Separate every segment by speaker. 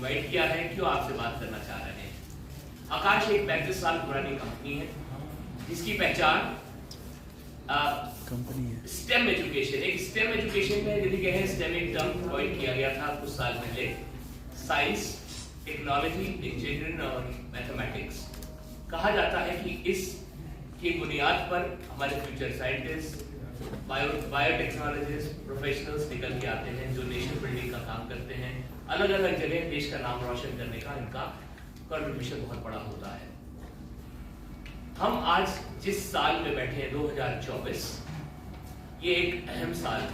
Speaker 1: Invite किया है, क्यों आपसे बात करना चाह रहे हैं। आकाश एक 35 साल पुरानी कंपनी है जिसकी पहचान स्टेम एजुकेशन, एक स्टेम एजुकेशन में यदि कहें स्टेम एक टर्म कॉइन किया गया था कुछ साल पहले, साइंस, टेक्नोलॉजी, इंजीनियरिंग और मैथमेटिक्स। कहा जाता है कि इस की बुनियाद पर हमारे फ्यूचर साइंटिस्ट, बायोटेक्नोलॉजिस्ट, प्रोफेशनल्स निकल के आते हैं जो नेशन बिल्डिंग का काम करते हैं, अलग अलग जगह देश का नाम रोशन करने का इनका कंट्रीब्यूशन बहुत बड़ा होता है। हम आज जिस साल में बैठे हैं 2024, ये एक अहम साल है।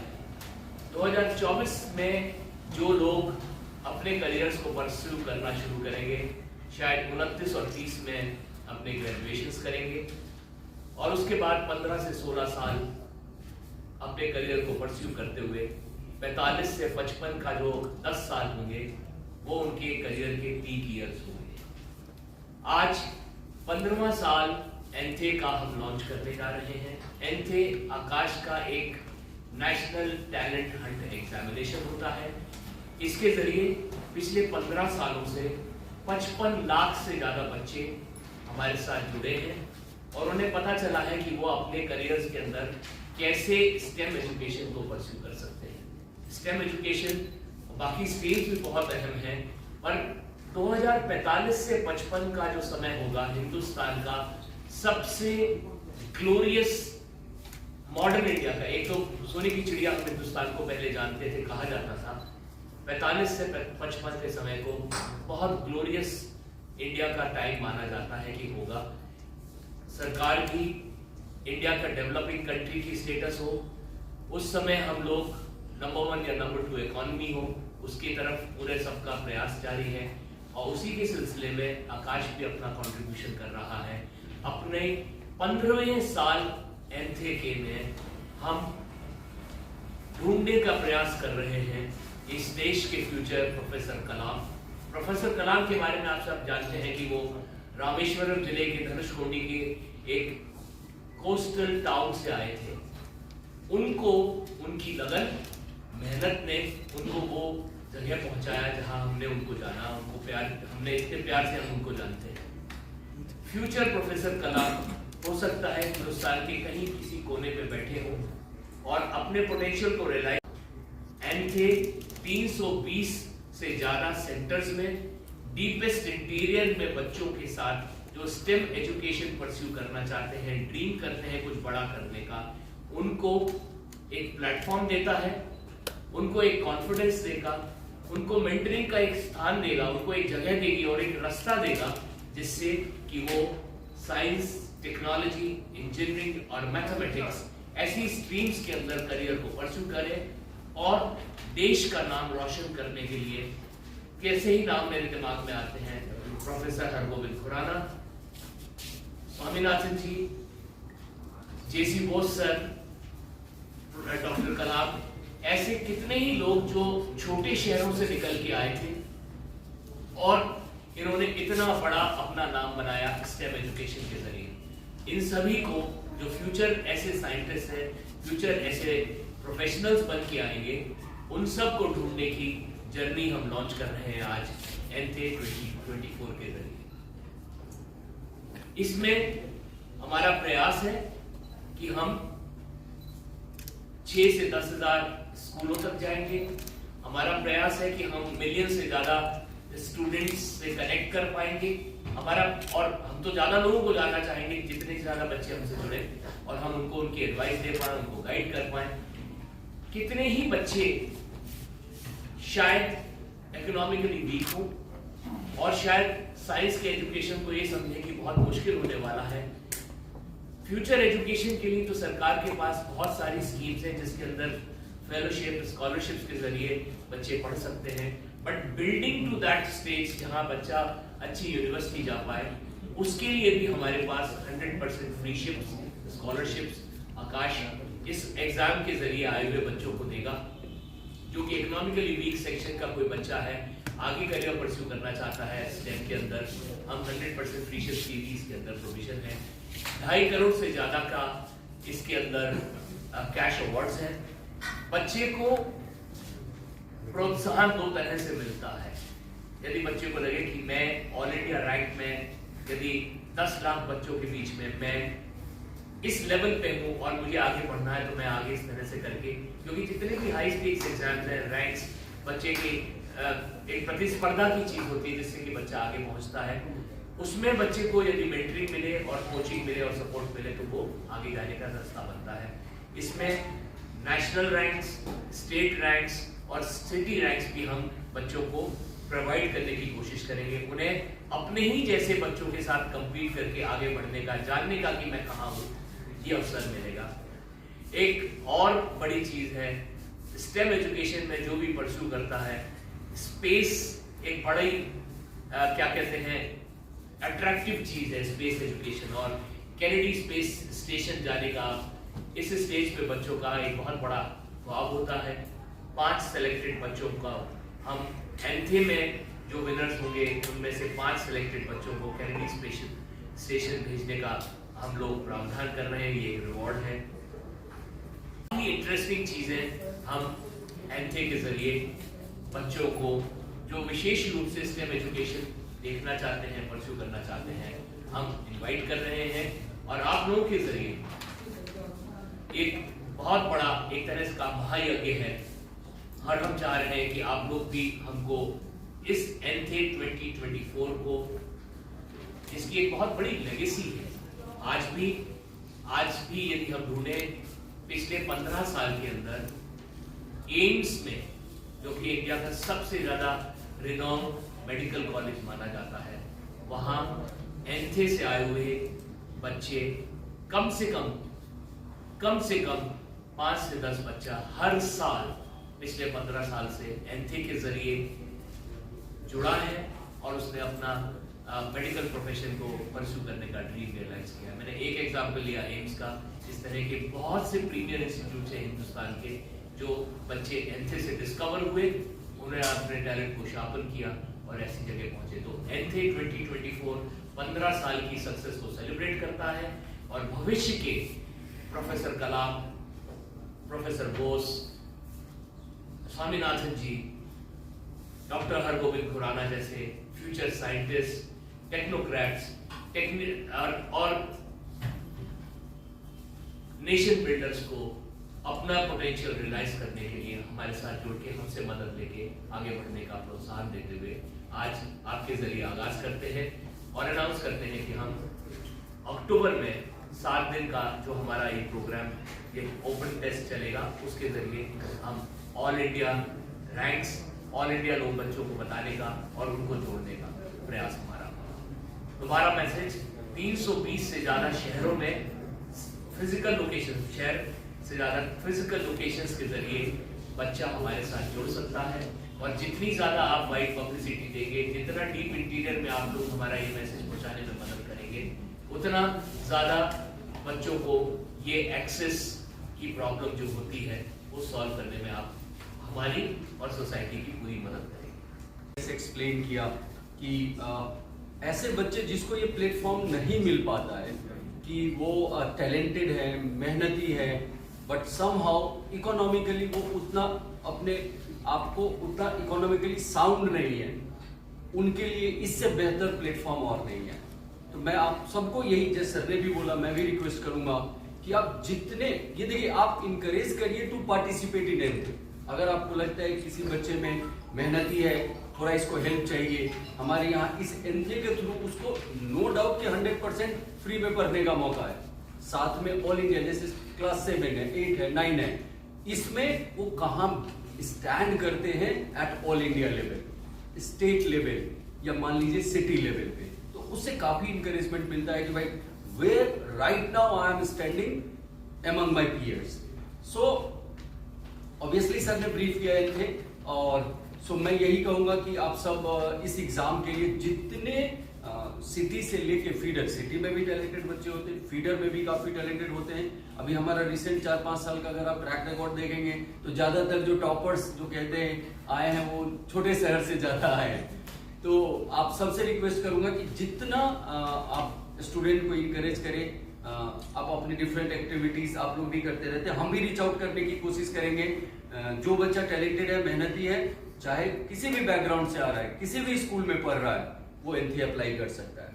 Speaker 1: 2024 में जो लोग अपने करियर्स को परस्यू करना शुरू करेंगे, शायद 29 और 30 में अपने ग्रेजुएशंस करेंगे और उसके बाद 15 से 16 साल अपने करियर को परस्यू करते हुए 45 से 55 का जो 10 साल होंगे वो उनके करियर के पीक ईयर्स होंगे। आज 15वां साल एनथे का हम लॉन्च करने जा रहे हैं। एनथे आकाश का एक नेशनल टैलेंट हंट एग्जामिनेशन होता है। इसके जरिए पिछले 15 सालों से 55 लाख से ज्यादा बच्चे हमारे साथ जुड़े हैं और उन्हें पता चला है कि वो अपने करियर्स के अंदर कैसे स्टेम एजुकेशन को परस्यू कर सकते हैं। स्टेम एजुकेशन बाकी स्टेज भी बहुत अहम है, पर 2045 से 55 का जो समय होगा हिंदुस्तान का सबसे ग्लोरियस मॉडर्न इंडिया का, एक तो सोने की चिड़िया हम हिंदुस्तान को पहले जानते थे, कहा जाता था 45 से 55 के समय को बहुत ग्लोरियस इंडिया का टाइम माना जाता है कि होगा। सरकार भी इंडिया का डेवलपिंग कंट्री की स्टेटस हो, उस समय हम लोग नंबर 1 या नंबर 2 इकोनॉमी हो, उसकी तरफ पूरे सबका प्रयास जारी है और उसी के सिलसिले में आकाश भी अपना कंट्रीब्यूशन कर रहा है। अपने 15वें साल एनथे के में हम ढूंढने का प्रयास कर रहे हैं इस देश के फ्यूचर प्रोफेसर कलाम। प्रोफेसर कलाम के बारे में आप सब जानते हैं कि वो रामेश्वरम जिले के धनुषकोडी के एक कोस्टल टाउन से आए थे। उनको उनकी लगन, मेहनत ने उनको वो जगह पहुंचाया जहां हमने उनको जाना, उनको प्यार, हमने इतने प्यार से हम उनको जानते हैं। फ्यूचर प्रोफेसर कलाम हो सकता है हिंदुस्तान के कहीं किसी कोने पे बैठे हो और अपने पोटेंशियल को रियलाइज एनथे 320 से ज्यादा सेंटर्स में डीपेस्ट इंटीरियर में बच्चों के साथ जो स्टेम एजुकेशन परस्यू करना चाहते हैं, ड्रीम करते हैं कुछ बड़ा करने का, उनको एक प्लेटफॉर्म देता है, उनको एक कॉन्फिडेंस देगा, उनको मेंटरिंग का एक स्थान देगा, उनको एक जगह देगी और एक रास्ता देगा जिससे कि वो साइंस, टेक्नोलॉजी, इंजीनियरिंग और मैथमेटिक्स ऐसी स्ट्रीम्स के अंदर करियर को परस्यू करें और देश का नाम रोशन करने के लिए कैसे ही नाम मेरे दिमाग में आते हैं, प्रोफेसर हरगोविंद खुराना, स्वामीनाथन जी, जेसी बोस सर, डॉक्टर कलाम, ऐसे कितने ही लोग जो छोटे शहरों से निकल के आए थे और इन्होंने इतना बड़ा अपना नाम बनाया स्टेम एजुकेशन के जरिए। इन सभी को जो फ्यूचर ऐसे साइंटिस्ट हैं, फ्यूचर ऐसे प्रोफेशनल्स बन के आएंगे, उन सब को ढूंढने की जर्नी हम लॉन्च कर रहे हैं आज एनथे 2024 के जरिए। इसमें हमारा प्रयास है कि हम 6 से 10 हजार स्कूलों तक जाएंगे। हमारा प्रयास है कि हम मिलियन से ज्यादा स्टूडेंट्स से कनेक्ट कर पाएंगे। हमारा, और हम तो ज्यादा लोगों को जानना चाहेंगे, जितने से ज्यादा बच्चे हमसे जुड़े और हम उनको उनकी एडवाइस दे पाए, उनको गाइड कर पाए। कितने ही बच्चे शायद इकोनॉमिकली वीक हो और शायद साइंस के एजुकेशन को ये समझे कि बहुत मुश्किल होने वाला है। फ्यूचर एजुकेशन के लिए तो सरकार के पास बहुत सारी स्कीम्स हैं जिसके अंदर फेलोशिप, स्कॉलरशिप्स के जरिए बच्चे पढ़ सकते हैं, but building to that stage जहां बच्चा अच्छी यूनिवर्सिटी जा पाए, उसके लिए भी हमारे पास 100% फ्री शिप्स, स्कॉलरशिप्स आकाश इस एग्जाम के जरिए आए हुए बच्चों को देगा। जो कि इकोनॉमिकली वीक सेक्शन का कोई बच्चा है, आगे करियर परस्यू करना चाहता है स्टेम के अंदर, हम 100% फ्री शिप्स की भी इसके अंदर प्रोविजन है। 2.5 करोड़ से ज्यादा का इसके अंदर कैश अवार्ड्स हैं। बच्चे को प्रोत्साहन 2 तरह से मिलता है। यदि बच्चे को लगे कि मैं ऑल इंडिया रैंक में यदि 10 लाख बच्चों के बीच में मैं इस लेवल पे हूँ और मुझे आगे बढ़ना है, तो मैं आगे इस तरह से करके, क्योंकि जितने भी हाई स्टेक्स एग्जाम्स हैं, रैंक्स बच्चे की एक प्रतिस्पर्धा की चीज होती है जिससे कि बच्चा आगे पहुंचता है, उसमें बच्चे को यदि मेंटरिंग मिले और कोचिंग मिले और सपोर्ट मिले तो वो आगे जाने का रास्ता बनता है। इसमें नेशनल रैंक्स, स्टेट रैंक्स और सिटी रैंक्स भी हम बच्चों को प्रोवाइड करने की कोशिश करेंगे, उन्हें अपने ही जैसे बच्चों के साथ कंपीट करके आगे बढ़ने का, जानने का कि मैं कहाँ हूँ, ये अवसर मिलेगा। एक और बड़ी चीज है, स्टेम एजुकेशन में जो भी परस्यू करता है, स्पेस एक बड़ा ही क्या कहते हैं अट्रैक्टिव चीज है स्पेस एजुकेशन, और कैनेडी स्पेस स्टेशन जाने का इस स्टेज पे बच्चों का एक बहुत बड़ा ख्वाब होता है। 5 सेलेक्टेड बच्चों का हम एंथे में जो विनर्स होंगे उनमें से 5 सेलेक्टेड बच्चों को कैनेडी स्पेस स्टेशन भेजने का हम लोग प्रावधान कर रहे हैं, ये एक रिवॉर्ड है। इंटरेस्टिंग चीजें हम एंथे के जरिए बच्चों को जो विशेष रूप से स्टेम एजुकेशन देखना चाहते हैं, परस्यू करना चाहते हैं, हम इनवाइट कर रहे हैं, और आप लोगों के जरिए एक बहुत बड़ा एक तरह का महायज्ञ है, और हम चाह रहे हैं कि आप लोग भी हमको इस एंथे 2024 को, इसकी एक बहुत बड़ी लेगेसी है। आज भी यदि हम ढूंढे पिछले 15 साल के अंदर एम्स में, जो कि इंडिया का सबसे ज्यादा रिनॉन मेडिकल कॉलेज माना जाता है, वहां एंथे से आए हुए बच्चे कम से कम 5 से 10 बच्चा हर साल पिछले 15 साल से एंथे के जरिए जुड़ा है और उसने अपना मेडिकल प्रोफेशन को परस्यू करने का ड्रीम रियलाइज किया। मैंने एक एग्जांपल लिया एम्स का, इस तरह के बहुत से प्रीमियर इंस्टीट्यूट है हिंदुस्तान के, जो बच्चे एंथे से डिस्कवर हुए, उन्होंने अपने टैलेंट को शार्पन किया और ऐसी जगह पहुंचे। तो एंथे 2024 15 साल की सक्सेस को सेलिब्रेट करता है, और भविष्य के प्रोफेसर कलाम, प्रोफेसर बोस, स्वामीनाथन जी, डॉक्टर हरगोविंद खुराना जैसे फ्यूचर साइंटिस्ट, टेक्नोक्रेट्स और नेशन बिल्डर्स को अपना पोटेंशियल रियलाइज करने के लिए हमारे साथ जुड़ के, हमसे मदद लेके आगे बढ़ने का प्रोत्साहन देते हुए आज आपके जरिए आगाज करते हैं और अनाउंस करते हैं कि हम अक्टूबर में 7 दिन का जो हमारा ये प्रोग्राम, ये ओपन टेस्ट चलेगा, उसके जरिए हम all India ranks, all India लोग बच्चों को बताने का और उनको जोड़ने का प्रयास हमारा। दोबारा मैसेज, 320 से ज्यादा शहरों में फिजिकल लोकेशन, शहर से ज्यादा फिजिकल लोकेशंस के जरिए बच्चा हमारे साथ जुड़ सकता है, और जितनी ज्यादा आप वाइड पब्लिसिटी देंगे, जितना डीप इंटीरियर में आप लोग हमारा ये मैसेज पहुंचाने में मदद करेंगे, उतना ज्यादा बच्चों को ये एक्सेस की प्रॉब्लम जो होती है वो सॉल्व करने में आप हमारी और सोसाइटी की पूरी मदद करेंगे।
Speaker 2: ऐसे एक्सप्लेन किया कि ऐसे बच्चे जिसको ये प्लेटफॉर्म नहीं मिल पाता है, कि वो टैलेंटेड है, मेहनती है, बट समहाउ इकोनॉमिकली वो उतना अपने आप को उतना इकोनॉमिकली साउंड नहीं है, उनके लिए इससे बेहतर प्लेटफॉर्म और नहीं है। तो मैं आप सबको यही, जैसे सर ने भी बोला, मैं भी रिक्वेस्ट करूंगा कि आप जितने, ये देखिए, आप इनकरेज करिए टू पार्टिसिपेट इन एंथे। अगर आपको लगता है किसी बच्चे में मेहनती है, थोड़ा इसको हेल्प चाहिए, हमारे यहाँ इस एंथे के थ्रू उसको नो डाउट कि 100% फ्री में पढ़ने का मौका है। साथ में ऑल इंडिया, जैसे क्लास 7 है, 8 है, 9 है, इसमें वो कहाँ स्टैंड करते हैं at all India level, state level, या मान लीजिए सिटी लेवल पे, तो उससे काफी इंकरेजमेंट मिलता है कि भाई where right now I am standing among my peers. So obviously sir ने ब्रीफ किया थे, और सो मैं यही कहूंगा कि आप सब इस एग्जाम के लिए जितने सिटी से लेके फीडर, सिटी में भी टैलेंटेड बच्चे होते हैं, फीडर में भी काफी टैलेंटेड होते हैं। अभी हमारा रिसेंट 4-5 साल का अगर आप ट्रैक रिकॉर्ड देखेंगे तो ज्यादातर जो टॉपर्स जो कहते हैं आए हैं, वो छोटे शहर से ज्यादा आए हैं। तो आप सबसे रिक्वेस्ट करूंगा कि जितना आप स्टूडेंट को इंकरेज करें, आप अपनी डिफरेंट एक्टिविटीज आप लोग भी करते रहते हैं, हम भी रीच आउट करने की कोशिश करेंगे। जो बच्चा टैलेंटेड है, मेहनती है, चाहे किसी भी बैकग्राउंड से आ रहा है, किसी भी स्कूल में पढ़ रहा है, वो एंथे अप्लाई कर सकता है।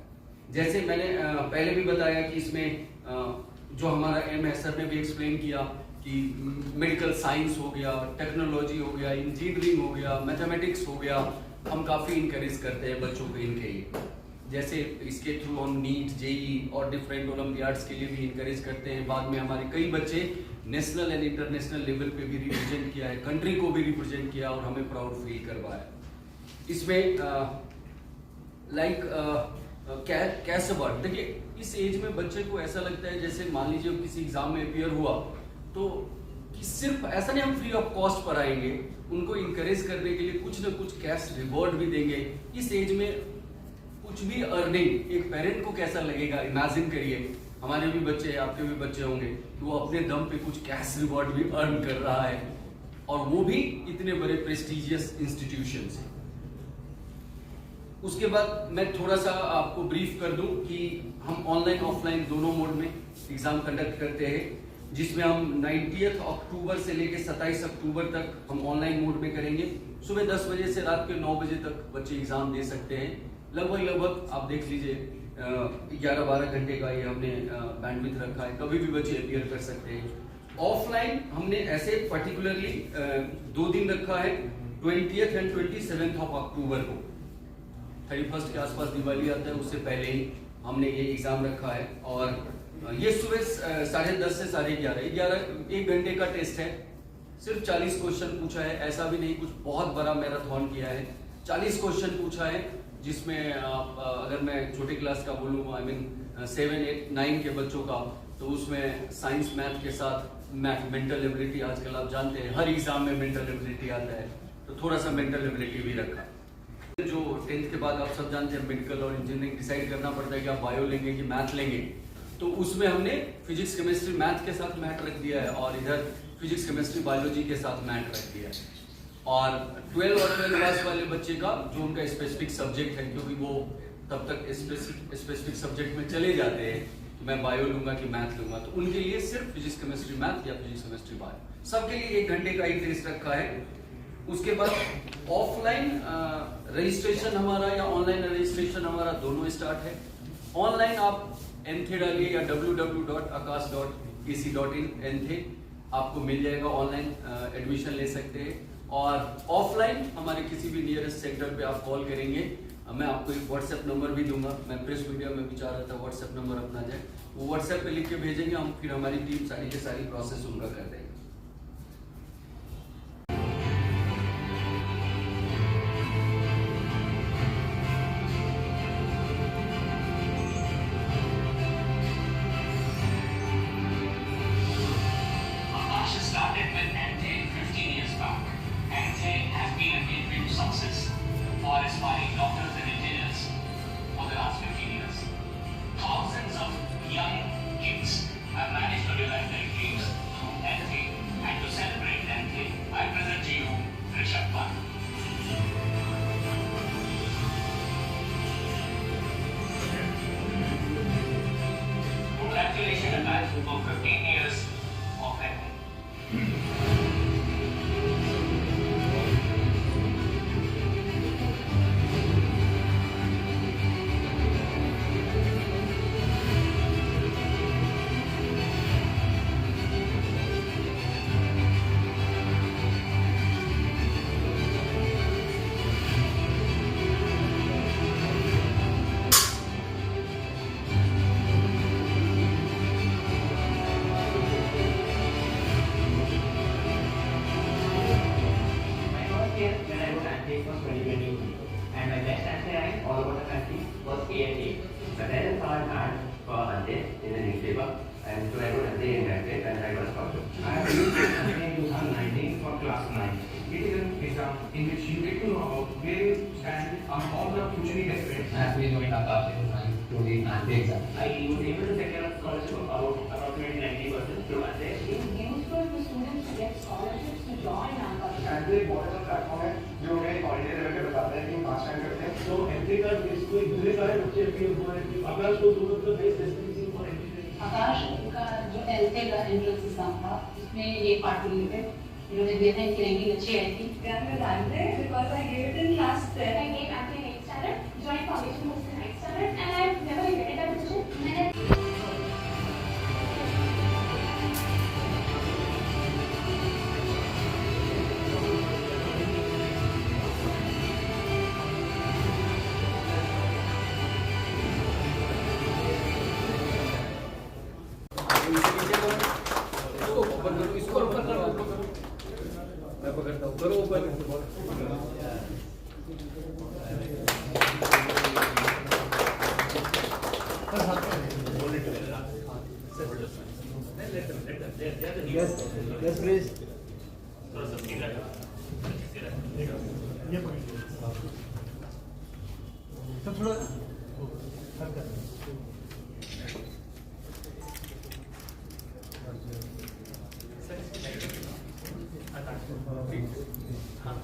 Speaker 2: जैसे मैंने पहले भी बताया कि इसमें जो हमारा एम है, सर ने भी एक्सप्लेन किया कि मेडिकल साइंस हो गया, टेक्नोलॉजी हो गया, इंजीनियरिंग हो गया, मैथमेटिक्स हो गया, हम काफ़ी इनकरेज करते हैं बच्चों को इनके लिए। जैसे इसके थ्रू हम नीट, जेई और डिफरेंट ओलंपियाड्स के लिए भी इनकरेज करते हैं। बाद में हमारे कई बच्चे नेशनल एंड इंटरनेशनल लेवल पे भी रिप्रेजेंट किया है, कंट्री को भी रिप्रेजेंट किया और हमें प्राउड फील करवाया। इसमें कैश अवार्ड, देखिए इस एज में बच्चे को ऐसा लगता है जैसे मान लीजिए किसी एग्जाम में अपियर हुआ तो कि सिर्फ ऐसा नहीं हम फ्री ऑफ कॉस्ट पढ़ाएंगे, उनको इनकरेज करने के लिए कुछ ना कुछ कैश रिवॉर्ड भी देंगे। इस एज में कुछ भी अर्निंग एक पेरेंट को कैसा लगेगा, इमेजिन करिए, हमारे भी बच्चे, आपके भी बच्चे होंगे, तो वो अपने दम पे कुछ कैश रिवॉर्ड भी अर्न कर रहा है, और वो भी इतने बड़े प्रेस्टिजियस इंस्टीट्यूशन से। उसके बाद मैं थोड़ा सा आपको ब्रीफ कर दूं कि हम ऑनलाइन ऑफलाइन दोनों मोड में एग्जाम कंडक्ट करते हैं, जिसमें हम 90 अक्टूबर से लेकर 27 अक्टूबर तक हम ऑनलाइन मोड में करेंगे। सुबह 10 बजे से रात के 9 बजे तक बच्चे एग्जाम दे सकते हैं। लगभग आप देख लीजिए 11-12 घंटे का ये हमने बैंडविड्थ रखा है, कभी भी बच्चे अपियर कर सकते हैं। ऑफलाइन हमने ऐसे पर्टिकुलरली 2 दिन रखा है, 20th and 27th of October को। 31st के आसपास दिवाली आता है, उससे पहले ही हमने ये एग्जाम रखा है। और ये सुबह 10:30 से 11:30 1 घंटे का टेस्ट है। सिर्फ 40 क्वेश्चन पूछा है, ऐसा भी नहीं कुछ बहुत बड़ा मैराथन किया है। 40 क्वेश्चन पूछा है, जिसमें अगर मैं छोटे क्लास का बोलूँ, आई मीन 7, 8, 9 के बच्चों का, तो उसमें साइंस मैथ के साथ मेंटल एबिलिटी, आजकल आप जानते हैं हर एग्जाम में मेंटल एबिलिटी आता है, तो थोड़ा सा मेंटल एबिलिटी भी रखा। जो 10th के बाद आप सब जानते हैं मेडिकल और इंजीनियरिंग डिसाइड करना पड़ता है कि आप बायो लेंगे कि मैथ लेंगे, तो उसमें हमने फिजिक्स केमिस्ट्री मैथ के साथ मैथ रख दिया है, और इधर फिजिक्स केमिस्ट्री बायोलॉजी के साथ मैथ रख दिया है। और 12 और 12 क्लास वाले बच्चे का जो उनका स्पेसिफिक सब्जेक्ट है, क्योंकि वो तब तक स्पेसिफिक सब्जेक्ट में चले जाते हैं, तो मैं बायो लूंगा कि मैथ लूंगा, तो उनके लिए सिर्फ फिजिक्स केमिस्ट्री मैथ या फिजिक्स केमिस्ट्री बायो, सबके लिए 1 घंटे का ही टेस्ट रखा है। उसके बाद ऑफलाइन रजिस्ट्रेशन हमारा या ऑनलाइन रजिस्ट्रेशन हमारा दोनों स्टार्ट है। ऑनलाइन आप एंथे डालिए या www.akash.ac.in एंथे, आपको मिल जाएगा, ऑनलाइन एडमिशन ले सकते हैं। और ऑफलाइन हमारे किसी भी नियरेस्ट सेंटर पे आप कॉल करेंगे, मैं आपको एक व्हाट्सएप नंबर भी दूंगा, मैं प्रेस मीडिया में भी चाह रहा था व्हाट्सएप नंबर अपना जाए, वो व्हाट्सएप पे लिख के भेजेंगे हम, फिर हमारी टीम सारी की सारी प्रोसेस उनका कर देंगे।
Speaker 3: Started with Anthe 15 years back. Anthe has been a gateway to success for aspiring doctors and engineers for the last 15 years. Thousands of young kids have managed to realize their dreams through Anthe, and to celebrate Anthe, I present to you Rishabh Pant. Congratulations, Akash, for 15 years of Anthe. And my best answer rank all over the country was A&A. But then I saw an ad for Anthe in the newspaper, and so I wrote Anthe in that day, and I got scholarship. I have used Anthe in 2019 for class 9. It is an exam in which you get to know about where you stand on all the future aspects. I have been doing Akash in to the Anthe exam. I was able to secure a scholarship of about approximately 90% through Anthe.
Speaker 4: It is used for the students to get scholarships to join Akash.
Speaker 3: Anthe एक बहुत अच्छा platform है जो हमें holiday level पे बताता है कि हम पास टाइम करते हैं। तो एंट्री का इसको इतने सारे बच्चे अप्लाई हुए हैं कि अगर तो दोनों का बेस डेस्टिनेशन फॉर एंट्री।
Speaker 4: आकाश का जो एलटे का एंट्रेंस एग्जाम था, उसमें ये पार्ट लिए थे तबीयत है इनकी रैंकिंग अच्छी आई थी।
Speaker 5: Yeah, मैं जानते हैं because I gave it in class 10.
Speaker 4: I gave actually 8th standard, joined foundation was in 9th standard, and I've never regretted that decision. मैंने
Speaker 2: इसको ओपन करो, इसको ओपन करो, मैं पकड़ता हूँ, करो ओपन।
Speaker 6: Yes, please. तो थोड़ा
Speaker 1: हाँ